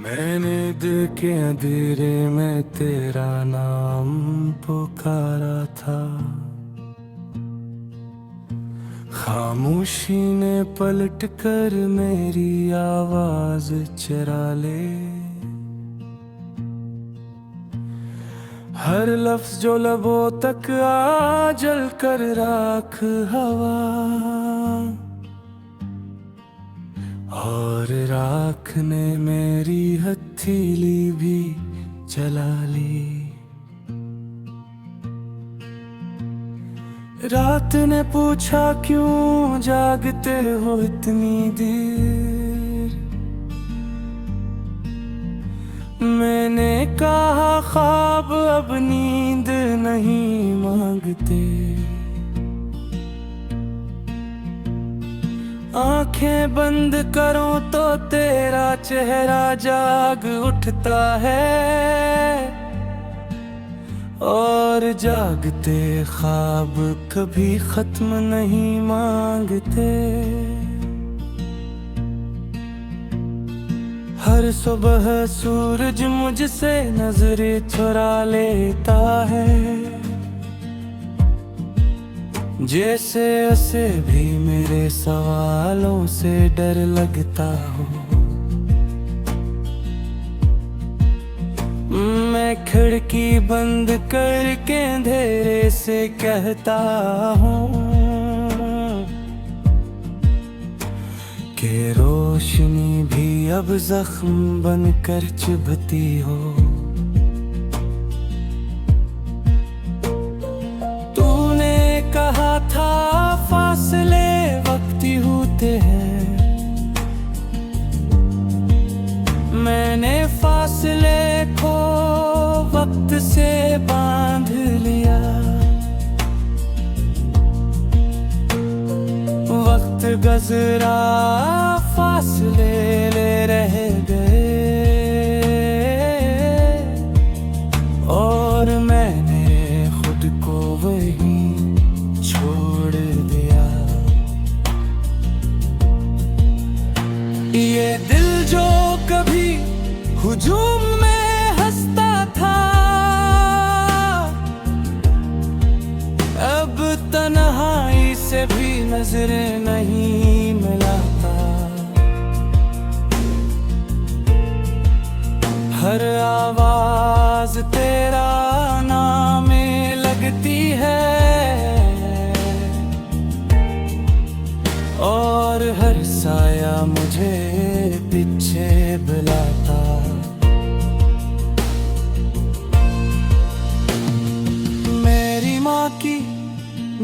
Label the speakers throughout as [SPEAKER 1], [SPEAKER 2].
[SPEAKER 1] मैंने दिल के अंधेरे में तेरा नाम पुकारा था। खामोशी ने पलट कर मेरी आवाज चुरा ले। हर लफ्ज जो लबों तक आ जल कर राख हवा, और राख ने मेरी हथेली भी जला ली। रात ने पूछा क्यों जागते हो इतनी देर। मैंने कहा ख्वाब अब नींद नहीं मांगते। आंखें बंद करो तो तेरा चेहरा जाग उठता है, और जागते ख्वाब कभी खत्म नहीं मांगते। हर सुबह सूरज मुझसे नजरें चुरा लेता है, जैसे उसे भी मेरे सवालों से डर लगता हो। मैं खिड़की बंद करके अंधेरे से कहता हूँ कि रोशनी भी अब जख्म बनकर चुभती हो। तूने कहा था फासले वक्ती होते हैं, मैंने फासले को वक्त से बांध लिया। वक्त गुज़रा फासले ले रह गए, और मैंने खुद को वहीं छोड़ दिया। ये दिल जो कभी हुजूम में हंसता था, अब तन्हाई से भी नजर नहीं मिलाता। हर आवाज तेरा नाम लगती है, और हर साया मुझे पीछे बुलाता। मेरी माँ की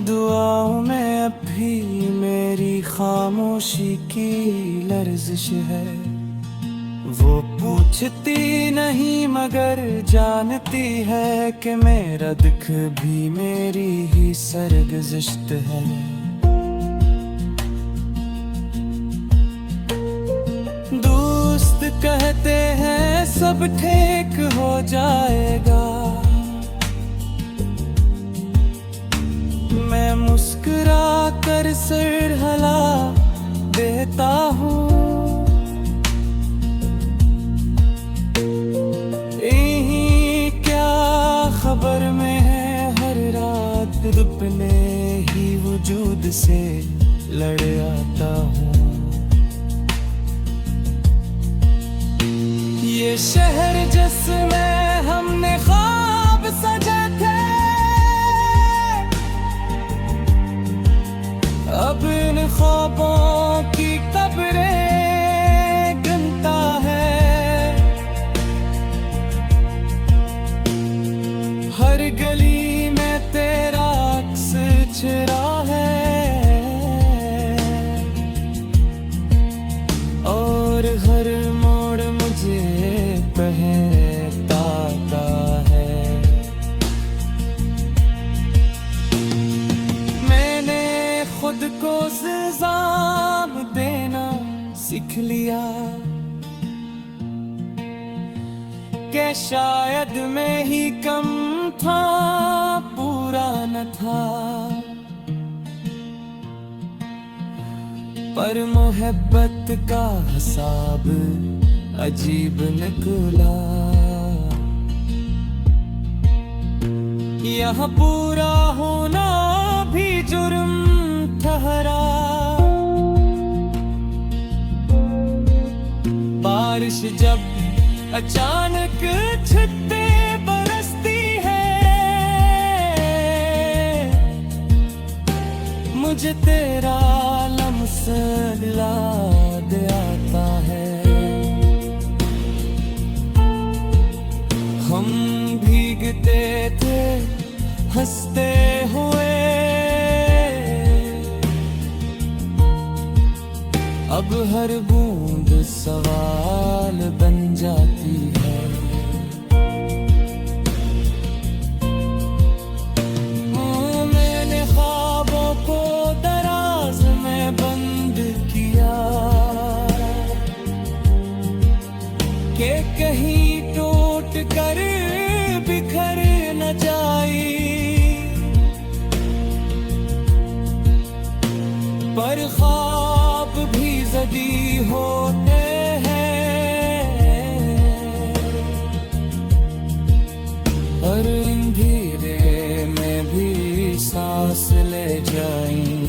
[SPEAKER 1] दुआओं में अब भी मेरी खामोशी की लर्जिश है। वो पूछती नहीं मगर जानती है कि मेरा दुख भी मेरी ही सरगुज़िश्त है। दोस्त कहते हैं सब ठीक हो जाएगा, मैं मुस्कुरा कर सिर हिला देता हूँ। यही क्या खबर में है हर रात अपने ही वजूद से लड़ आता हूँ। ये शहर जिसमें हमने ख्वाब सजे थे, अब इन ख्वाबों की कब्रें गिनता है। हर गली में तेरा अक्स छिरा है, और हर मोड़ मुझे पहचानता है। मैंने खुद को इल्जाम देना सीख लिया कि शायद मैं ही कम था, पूरा न था। पर मोहब्बत का हिसाब अजीब निकला। यहाँ पूरा होना भी जुर्म ठहरा। बारिश जब अचानक छिट्टे बरसती है, मुझे तेरा लम्स याद आता है। हम भीगते थे हंसते हुए, अब हर बूंद सवाल बन जाती है। मैंने ख्वाबों को दराज में बंद किया कि कहीं टूट कर बिखर न जाए, पर ख्वाब भी जदी होते हैं, और अंधेरे में भी सांस ले जाएं।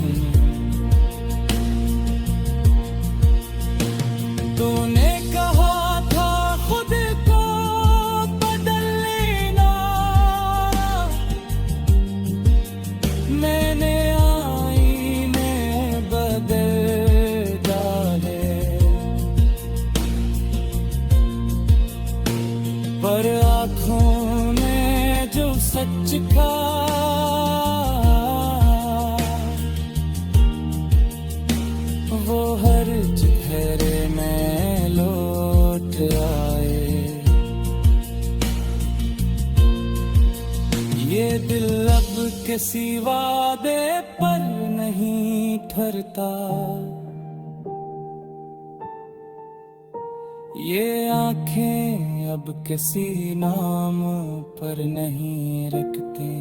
[SPEAKER 1] तूने कहा था खुद को बदल लेना, मैंने आईने बदल डाले, पर आँखों ने जो सच कहा वो हर चेहरे में लौट आए। ये दिल अब किसी वादे पर नहीं ठहरता, ये आंखें अब किसी नाम पर नहीं रखते।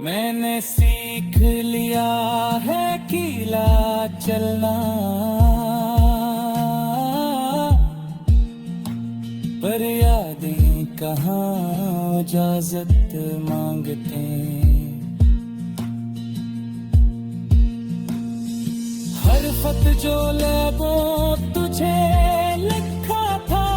[SPEAKER 1] मैंने सीख लिया है कीला चलना, पर यादें कहाँ इजाजत मांगते। हर खत जो लबों तुझे लिखा था,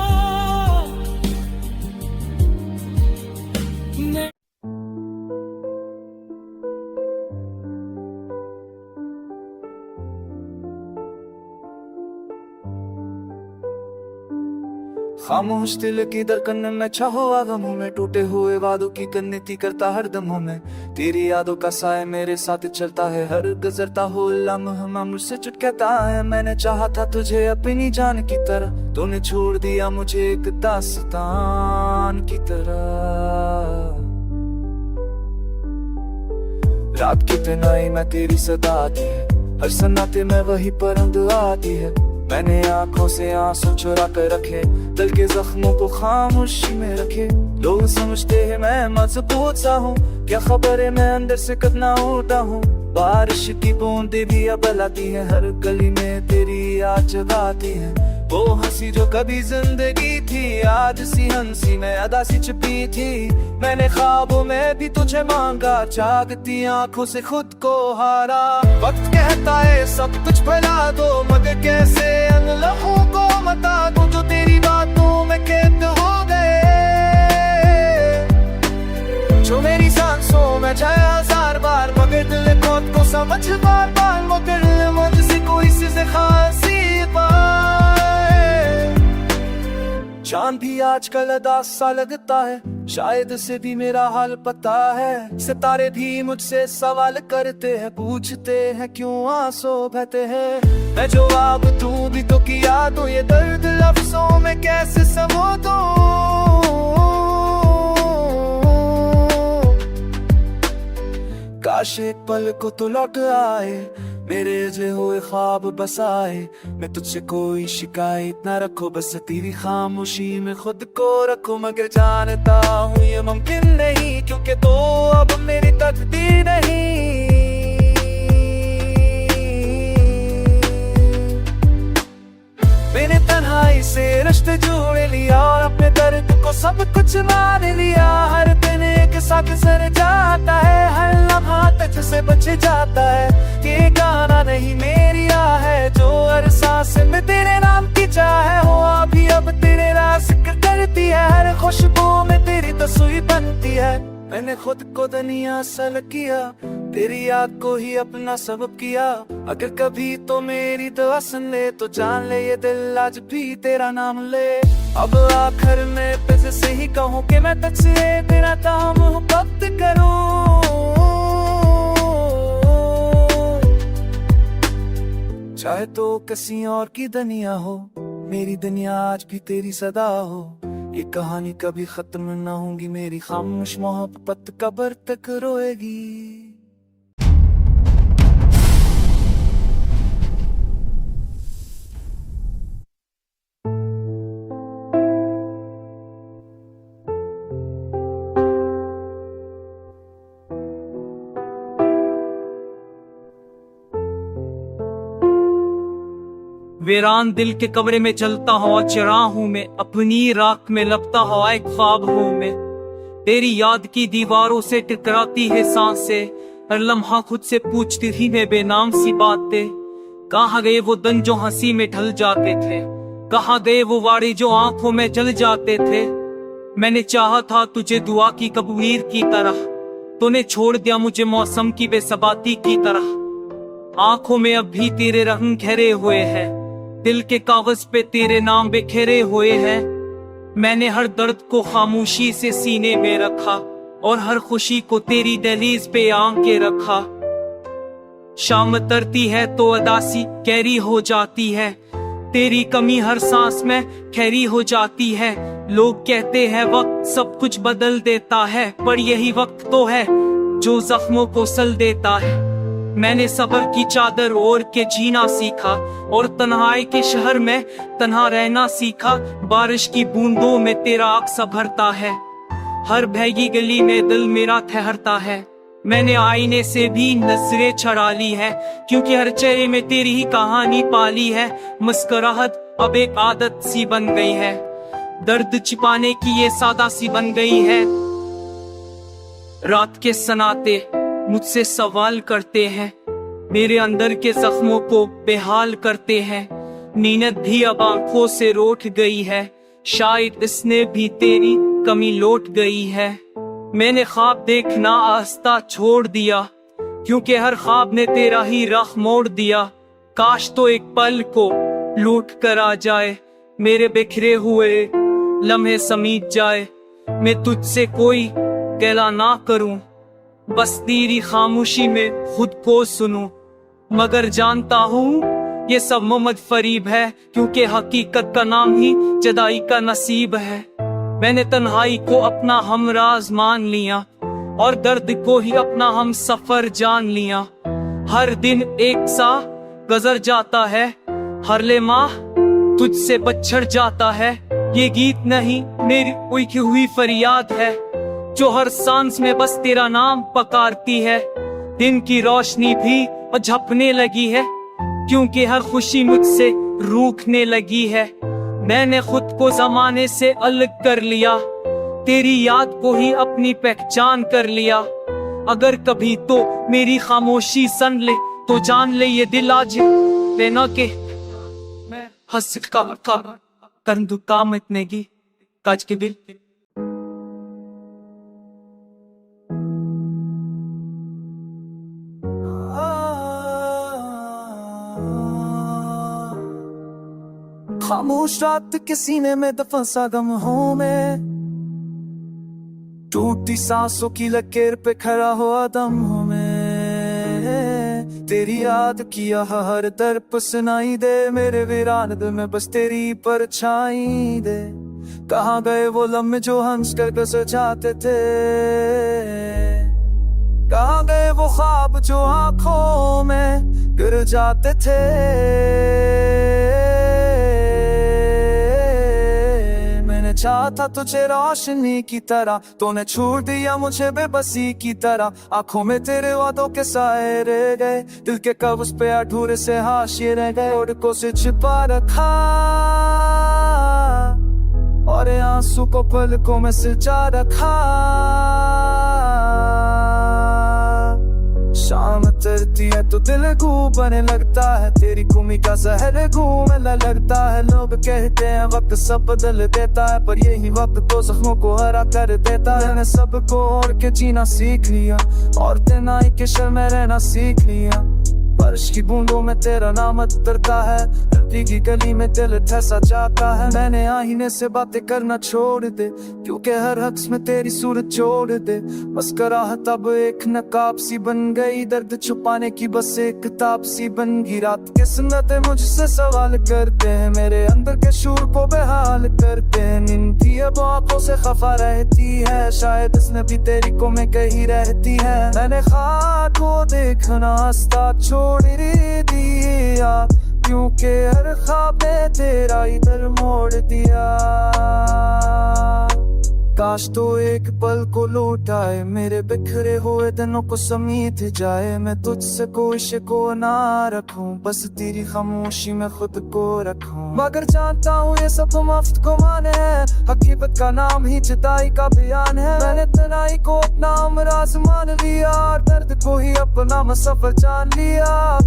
[SPEAKER 2] खामोश दिल की धड़कन में चाहो आगमों में, टूटे हुए वादों की कन्नती करता हर दमों में। तेरी यादों का साया मेरे साथ चलता है, हर गुजरता हो लम्हा मुझसे चुट कहता है। मैंने चाहा था तुझे अपनी जान की तरह, तूने छोड़ दिया मुझे एक दास्तान की तरह। रात की तन्हाई में तेरी सदा आती है, हर सन्नाटे में वही परंद आती है। मैंने आंखों से आंसू चुरा कर रखे, दिल के जख्मों को खामोशी में रखे। लोग समझते हैं मैं मजबूत सा हूँ, क्या खबर है मैं अंदर से कितना उठा हूँ। बारिश की बूंदें भी अब लाती है, हर गली में तेरी याद जगाती है। वो हंसी जो कभी जिंदगी थी, आज सी हंसी में अदा सी छुपी थी। मैंने ख्वाबों में भी तुझे मांगा, जागती आंखों से खुद को हारा। वक्त कहता है सब कुछ भुला दो, मगर कैसे अन लम्हों को बता दूं जो तेरी बातों में कैद हो गए। जो मेरी सांसों में जाए हजार बार, मगर दिल खुद को समझ बार बार, मगर मुझसे कोई से खासी पाए। चांद भी आजकल अदास सा लगता है, शायद से भी मेरा हाल पता है। सितारे भी मुझसे सवाल करते हैं, पूछते हैं क्यों आंसू बहते हैं। मैं जवाब दूं भी तो किया तो ये दर्द लफ्जों में कैसे समो दूं। काश एक पल को तो लौट आए, मेरे जे हुए ख्वाब बसाए। मैं तुझसे कोई शिकायत ना रखो, बस तेरी खामोशी में खुद को रखो। मगर जानता हूँ ये मुमकिन नहीं, क्योंकि तो अब मेरी तकदीर नहीं। बच जाता है। ये गाना नहीं मेरी राह है, जो हर सांस में तेरे नाम की चाह है। हो अभी अब तेरे राज करती है, हर खुशबू में तेरी तस्वीर बनती है। मैंने खुद को दुनिया सल किया, तेरी याद को ही अपना सबब किया। अगर कभी तो मेरी दुआ सुन ले, तो जान ले ये दिल आज भी तेरा नाम ले। अब आखिर में तुझसे से ही कहूँ कि मैं तुझसे तेरा काम मोहब्बत करूँ। चाहे तो किसी और की दुनिया हो, मेरी दुनिया आज भी तेरी सदा हो। ये कहानी कभी खत्म ना होगी, मेरी खामोश मोहब्बत कब्र तक रोएगी।
[SPEAKER 3] वीरान दिल के कमरे में चलता हुआ चिरा हूँ मैं, अपनी राख में लपटा हुआ एक ख्वाब हूँ मैं। तेरी याद की दीवारों से टकराती है सांसें, हर लम्हा खुद से पूछती थी मैं बेनाम सी बातें। कहाँ गए वो दिन जो हंसी में ढल जाते थे, कहाँ गए वो वारे जो आंखों में जल जाते थे। मैंने चाहा था तुझे दुआ की कबूर की तरह, तूने छोड़ दिया मुझे मौसम की बेसबाती की तरह। आंखों में अब भी तेरे रंग घेरे हुए हैं, दिल के कागज पे तेरे नाम बिखेरे हुए हैं। मैंने हर दर्द को खामोशी से सीने में रखा, और हर खुशी को तेरी दहलीज पे आंक के रखा। शाम तरती है तो अदासी गहरी हो जाती है, तेरी कमी हर सांस में खैरी हो जाती है। लोग कहते हैं वक्त सब कुछ बदल देता है, पर यही वक्त तो है जो जख्मों को सल देता है। मैंने सब्र की चादर ओढ़ के जीना सीखा, और तन्हाई के शहर में तन्हा रहना सीखा। बारिश की बूंदों में तेरा अक्स भरता है, हर भीगी गली में दिल मेरा ठहरता है। मैंने आईने से भी नजरें छुड़ा ली है, क्योंकि हर चेहरे में तेरी ही कहानी पाली है। मुस्कुराहट अब एक आदत सी बन गई है, दर्द छिपाने की ये सादा सी बन गई है। रात के सन्नाटे मुझसे सवाल करते हैं, मेरे अंदर के जख्मों को बेहाल करते हैं। नींद भी अब आंखों से रोट गई है, शायद इसने भी तेरी कमी लौट गई है। मैंने ख्वाब देखना आस्था छोड़ दिया, क्योंकि हर ख्वाब ने तेरा ही रख मोड़ दिया। काश तो एक पल को लूट कर आ जाए, मेरे बिखरे हुए लम्हे समीट जाए। मैं तुझसे कोई गिला ना करूं, बस तेरी खामोशी में खुद को सुनूं। मगर जानता हूँ ये सब मोहम्मद फरीब है, क्योंकि हकीकत का नाम ही जुदाई का नसीब है। मैंने तन्हाई को अपना हमराज मान लिया, और दर्द को ही अपना हम सफर जान लिया। हर दिन एक सा गुजर जाता है, हर लेमाह तुझसे बछड़ जाता है। ये गीत नहीं मेरी उलझी हुई फरियाद है, जो हर सांस में बस तेरा नाम पुकारती है। दिन की रोशनी भी झपने लगी है, क्योंकि हर खुशी मुझसे रूठने लगी है। मैंने खुद को जमाने से अलग कर लिया, तेरी याद को ही अपनी पहचान कर लिया। अगर कभी तो मेरी खामोशी सुन ले, तो जान ले ये दिल आज लेना के मैं हंस का कर दू काम इतने की काज के बिल।
[SPEAKER 2] खामोश रात के सीने में दफन सा गम हो में, टूटी सांसों की लकीर पे खड़ा हुआ दम हो में। तेरी याद किया हर दर्द सुनाई दे, मेरे वीरान दिल में बस तेरी परछाई दे। कहाँ गए वो लम्हे जो हंस कर गुजर जाते थे, कहाँ गए वो ख्वाब जो आंखों में गिर जाते थे। चाहा था तुझे रोशनी की तरह, तूने छोड़ दिया मुझे बेबसी की तरह। आंखों में तेरे वादों के साए रह गए, दिल के कागज पे अधूरे से हाशिए रह गए। ओढ़कों से छिपा रखा और आंसू को पलकों में सिंचा रखा। शाम लगती है तो दिल बने लगता है, तेरी कमी का जहर घूमने लगता है। लोग कहते हैं वक्त सब बदल देता है, पर यही वक्त तो जख्मों को हरा कर देता है। मैंने सबको और के जीना सीख लिया, और तेनाई के शर में रहना सीख लिया। बारिश की बूंदों में तेरा नाम उतरता है, धरती की गली में दिल ठसा जाता है। मैंने आईने से बातें करना छोड़ दे, क्योंकि हर हक्स में तेरी सूरत जोड़ दे। मुस्कुराहट अब एक नकाब सी बन गई, दर्द छुपाने की बस एक किताब सी बन गई। रात के सुन्नतें मुझसे सवाल करते हैं, मेरे अंदर के शूर को बेहाल करते हैं। नींद भी अब आंखों से खफा रहती है, शायद इसने भी तेरी को में कहीं रहती है। मैंने ख्वाब को देखना रास्ता छोड़ दिया, क्योंकि हर ख्वाब ने तेरा इधर मोड़ दिया। काश तो एक पल को लौटाए, मेरे बिखरे हुए दिनों को समेट जाए। मैं तुझसे कोई शिकवा ना रखूं, बस तेरी खामोशी में खुद को रखूं। मगर जानता हूँ ये सब मुफ्त को माने है, हकीकत का नाम ही जुदाई का बयान है। मैंने तन्हाई को अपना अमराज मान लिया, दर्द को ही अपना मसफर जान लिया।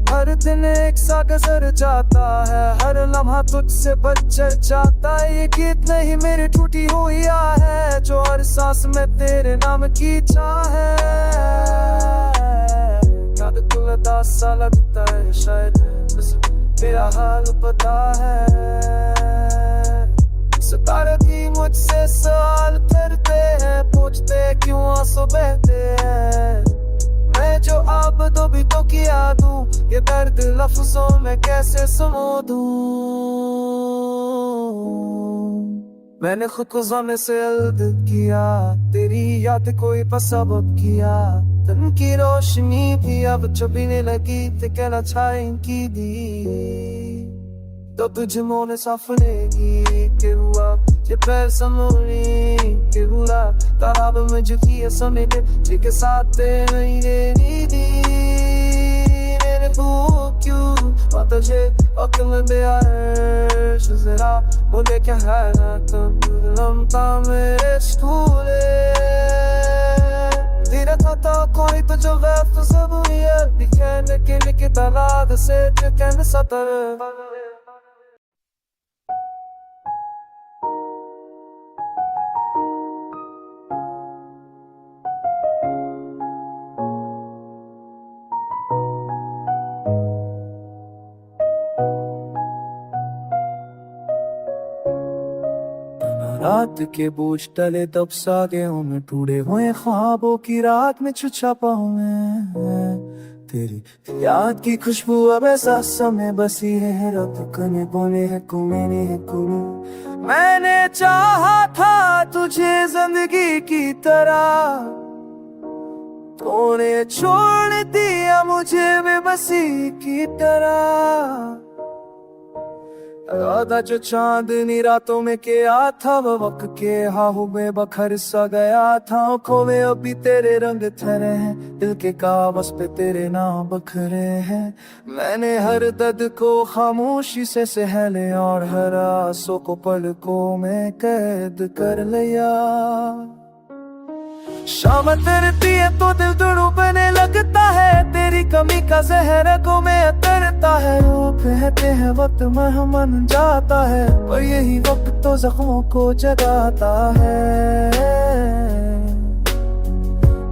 [SPEAKER 2] हर दिन एक सा गुजर जाता है, हर लम्हा तुझसे बचर जाता है। ये गीत नहीं मेरी टूटी हुई है, जो हर सांस में तेरे नाम की चाह है। याद तुझे सा लगता है, शायद बस तेरा हाल पता है। सितारे भी मुझसे सवाल करते हैं, पूछते क्यों आंसू बहते हैं। मैं जो अब तो भी तो किया दूं, ये दर्द लफ्जों में कैसे समो दूं। मैंने खुद को ज़माने से अलग किया, तेरी याद कोई सबब किया। दिन की रोशनी भी अब छुपने लगी, ते कहना छाएंगी दी तो तुझे मोने सफरेगी के हुआ ये पैर समोनी के हुआ। तालाब में जुटी है समेटे ठीक साथ तेरे नीदी मेरे भूख क्यों तुझे अकल में बेआश जरा बोले क्या है ना तुम लम्बा मेरे स्टूले तेरा था कोई तो जो गैर तो सब हुई है दिखाने के लिए कि तालाब से कहने सतर। रात के बोझ तले तब सा गए हूँ मैं, टूटे हुए ख्वाबों की रात में छुपा पाऊँ मैं। तेरी याद की खुशबू अब ऐसा समय बसी है, रब कने बोले है कुमेने है कुरू। मैंने चाहा था तुझे जिंदगी की तरह, तूने छोड़ दिया मुझे बेबसी की तरह। राधा जो चांदनी रातों में किया था, वो वक्त के हाहू में बखर सा गया था। आँखों में अभी तेरे रंग ठहरे हैं, दिल के कागज पे तेरे नाम बखरे हैं। मैंने हर दर्द को खामोशी से सहले और हर आंसू को पलकों में कैद कर लिया। शाम तरती है तो दिल डूबने लगता है, तेरी कमी का जहर को में उतरता है। वो कहते हैं वक्त मन जाता है, पर यही वक्त तो जख्मों को जगाता है।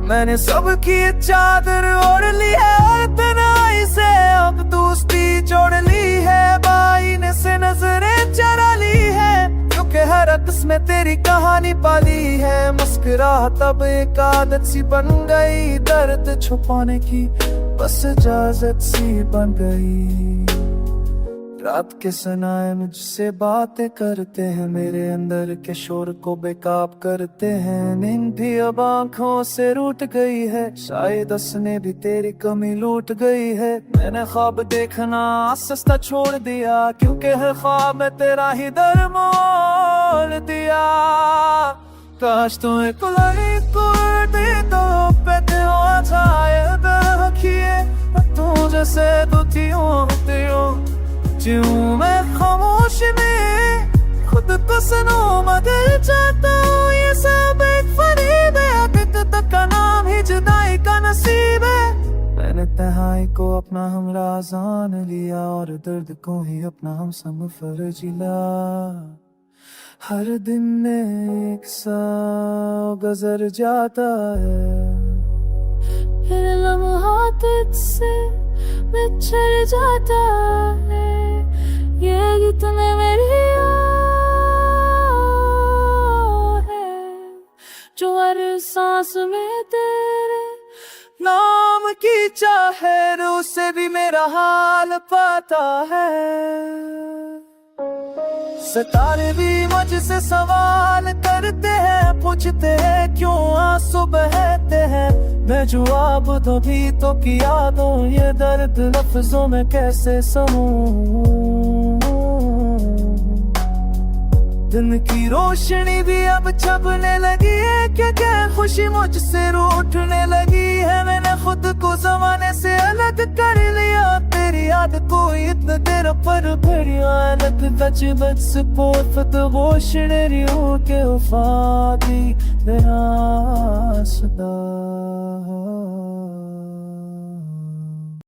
[SPEAKER 2] मैंने सबकी चादर ओढ़ ली है और तन्हाई से अब दोस्ती जोड़ ली है। बाईने से नजरें चरा ली है, क्योंकि हर अक्स में तेरी कहानी पाली है। मुस्कुराहट अब एक आदत सी बन गई, दर्द छुपाने की बस इजाजत सी बन गई। रात के सनाए मुझसे बातें करते हैं, मेरे अंदर के शोर को बेकाब करते हैं। नींद भी अब आंखों से रूठ गई है, शायद उसने भी तेरी कमी लूट गई है। मैंने ख्वाब देखना सस्ता छोड़ दिया, क्योंकि हर ख्वाब में तेरा ही दर मोल दिया। काश तुम्हें कुलाई कुर्ती तो पैते हो शायद रखिए, तू जैसे दुखी होती हो क्यों मैं खामोश में खुद को सुनो। मगर चाहता हूँ ये सब एक फरेब है, हकीकत का नाम ही जुदाई का नसीब है। मैंने तन्हाई को अपना हमरा जान लिया और दर्द को ही अपना हम सम फर्जिला। हर दिन एक सा गुजर जाता है, फिर लम्हा तुझसे बिछड़ जाता है। ये गीत में मेरी जो हर सांस में तेरे नाम की चाहे, रूह से भी मेरा हाल पाता है। सितारे भी मुझसे सवाल करते हैं, पूछते हैं क्यों आंसू बहते हैं। मैं जवाब दो भी तो किया दो, ये दर्द लफ्जों में कैसे सहूं। दिन की रोशनी भी अब छपने लगी है, क्या क्या खुशी मुझसे रूठने लगी है। मैंने खुद को जमाने से अलग कर लिया, तेरी याद को इतना देर पर भरिया। लग तच बस पोत वोशनरी हो के उफादी तेरा सदा।